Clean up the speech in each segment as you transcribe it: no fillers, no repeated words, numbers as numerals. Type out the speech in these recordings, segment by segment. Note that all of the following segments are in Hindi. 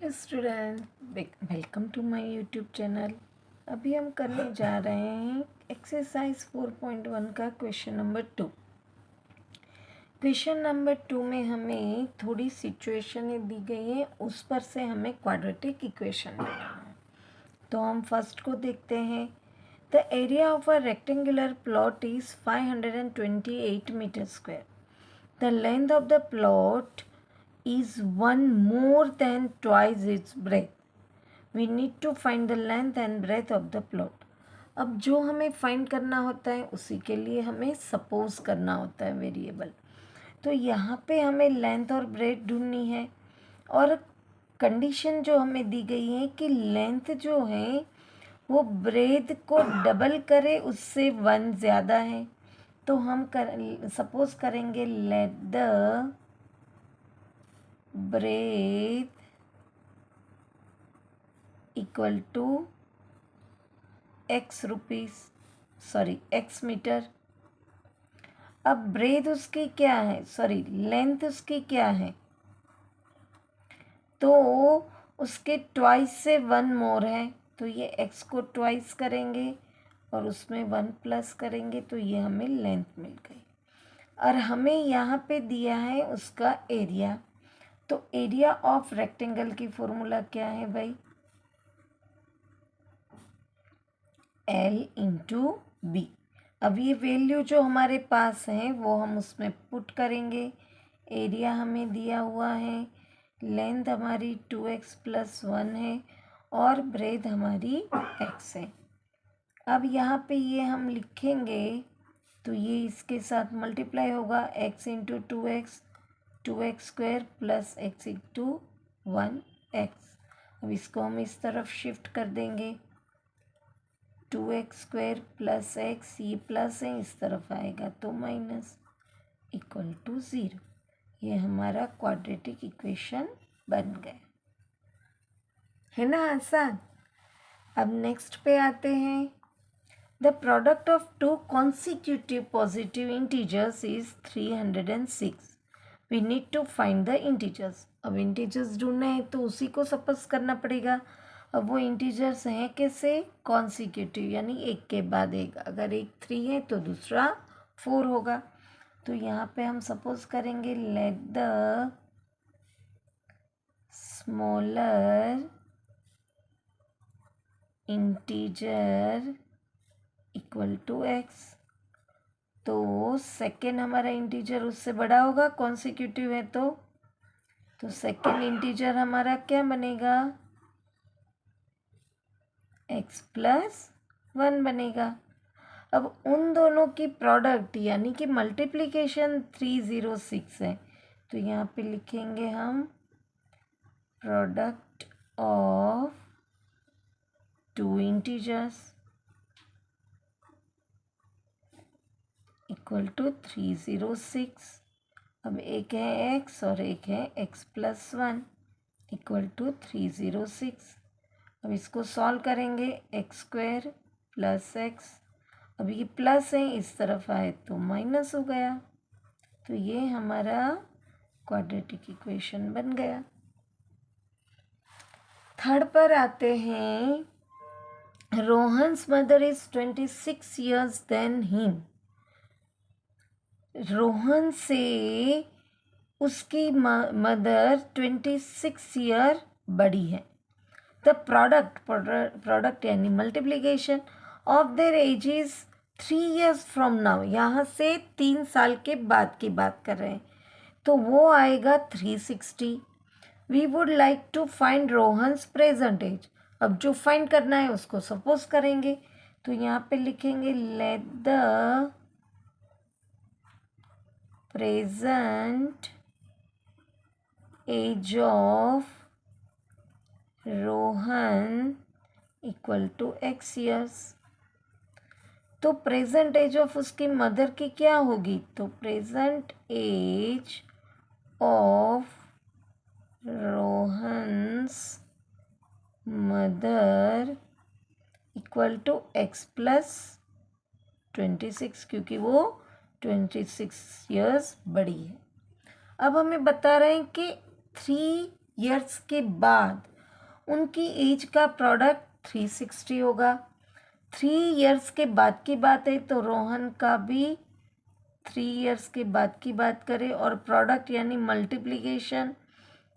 Student, welcome to my YouTube channel. अभी हम करने जा रहे हैं एक्सरसाइज 4.1 का क्वेश्चन नंबर 2। क्वेश्चन नंबर 2 में हमें थोड़ी सिचुएशनें दी गई हैं, उस पर से हमें क्वाड्रेटिक इक्वेशन बनाना है। तो हम फर्स्ट को देखते हैं। The area of a rectangular plot is 528 metre square. The length of the plot is one more than twice its breadth. We need to find the length and breadth of the plot. अब जो हमें फाइंड करना होता है उसी के लिए हमें सपोज करना होता है वेरिएबल। तो यहाँ पे हमें लेंथ और ब्रेथ ढूंढनी है और कंडीशन जो हमें दी गई है कि लेंथ जो है वो ब्रेथ को डबल करे, उससे 1 ज़्यादा है। तो हम सपोज करेंगे let the breadth equal to x metre. अब ब्रेथ उसकी क्या है, लेंथ उसकी क्या है, तो उसके ट्वाइस से 1 मोर है। तो ये x को ट्वाइस करेंगे और उसमें 1 प्लस करेंगे तो ये हमें लेंथ मिल गई। और हमें यहाँ पे दिया है उसका एरिया। तो एरिया ऑफ रेक्टेंगल की फॉर्मूला क्या है भाई, L इंटू बी। अब ये वैल्यू जो हमारे पास है वो हम उसमें पुट करेंगे। एरिया हमें दिया हुआ है, लेंथ हमारी 2x प्लस 1 है और ब्रेथ हमारी x है। अब यहाँ पे ये हम लिखेंगे तो ये इसके साथ मल्टीप्लाई होगा, x into 2x square plus x into 1x। अब इसको हम इस तरफ शिफ्ट कर देंगे, 2x स्क्वायर प्लस x, ये प्लस है इस तरफ आएगा तो माइनस, इक्वल टू 0। ये हमारा क्वाड्रेटिक इक्वेशन बन गया, है ना आसान। अब नेक्स्ट पे आते हैं। The product of 2 consecutive positive integers is 306। We need to find the integers. अब इंटीजर्स ढूंढना है तो उसी को सपोज करना पड़ेगा। अब वो इंटीजर्स हैं कैसे, कॉन्सिक्यूटिव, यानी एक के बाद एक। अगर एक 3 है तो दूसरा 4 होगा। तो यहाँ पे हम सपोज करेंगे let the smaller integer equal to x। तो सेकेंड हमारा इंटीजर उससे बड़ा होगा, कॉन्सिक्यूटिव है तो सेकेंड इंटीजर हमारा क्या बनेगा, x प्लस 1 बनेगा। अब उन दोनों की प्रोडक्ट यानी कि मल्टीप्लिकेशन 306 है। तो यहाँ पे लिखेंगे हम product of 2 integers equal to 306। अब एक है x और एक है x प्लस 1 इक्वल टू 306। अब इसको सॉल्व करेंगे, x स्क्वायर प्लस x। अब ये प्लस है इस तरफ आए तो माइनस हो गया। तो ये हमारा क्वाड्रेटिक इक्वेशन बन गया। थर्ड पर आते हैं। Rohan's mother is 26 years then him. Rohan से उसकी मदर 26 ईयर बड़ी है। द प्रोडक्ट यानी multiplication of their age is 3 years from now. यहाँ से 3 साल के बाद की बात कर रहे हैं तो वो आएगा 360। We would like to find Rohan's present age. अब जो फाइंड करना है उसको सपोज करेंगे तो यहाँ पे लिखेंगे let the present age of Rohan equal to x years। तो प्रेजेंट एज ऑफ उसकी मदर की क्या होगी, तो present age of Rohan's mother equal to x plus 26, क्योंकि वो 26 years बड़ी है। अब हमें बता रहे हैं कि 3 years के बाद उनकी एज का प्रोडक्ट 360 होगा। 3 इयर्स के बाद की बात है तो रोहन का भी 3 इयर्स के बाद की बात करें और प्रोडक्ट यानी मल्टीप्लिकेशन,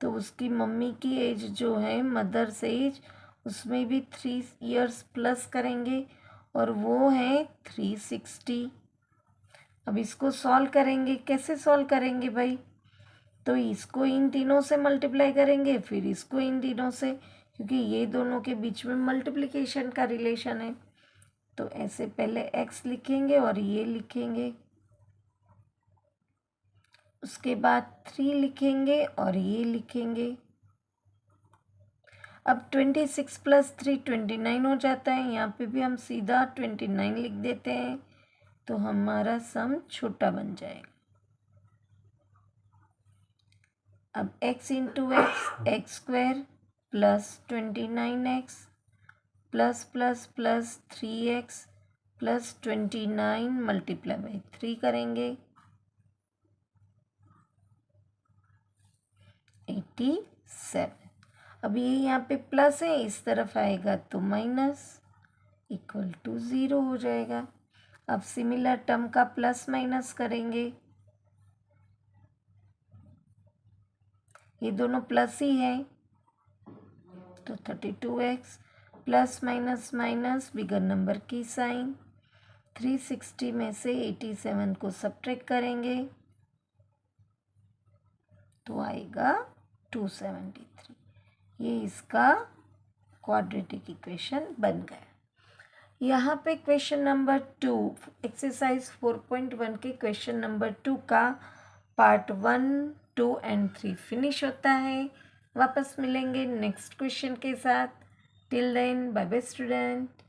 तो उसकी मम्मी की एज जो है मदर्स एज, उसमें भी 3 इयर्स प्लस करेंगे और वो है 360। अब इसको सॉल्व करेंगे, कैसे सॉल्व करेंगे भाई? तो इसको इन तीनों से मल्टीप्लाई करेंगे, फिर इसको इन तीनों से, क्योंकि ये दोनों के बीच में मल्टीप्लिकेशन का रिलेशन है। तो ऐसे पहले x लिखेंगे और ये लिखेंगे, उसके बाद 3 लिखेंगे और ये लिखेंगे। अब 26 प्लस 3 29 हो जाता है। यहाँ पे भी हम सीधा 29 लिख देते हैं, तो हमारा सम छोटा बन जाएगा। अब x into x square plus 29x plus plus plus 3x plus 29 multiply by 3 करेंगे, 87। अब ये यहाँ पे प्लस है, इस तरफ आएगा तो माइनस, इक्वल टू 0 हो जाएगा। अब सिमिलर टर्म का प्लस माइनस करेंगे, ये दोनों प्लस ही है, तो 32x plus minus minus bigger number की साइन, 360 में से 87 को सब्ट्रैक्ट करेंगे तो आएगा 273। ये इसका क्वाड्रेटिक इक्वेशन बन गया। यहाँ पे क्वेश्चन नंबर 2 एक्सरसाइज 4.1 के क्वेश्चन नंबर 2 का पार्ट 1, 2 एंड 3 फिनिश होता है। वापस मिलेंगे नेक्स्ट क्वेश्चन के साथ। Till then bye bye student.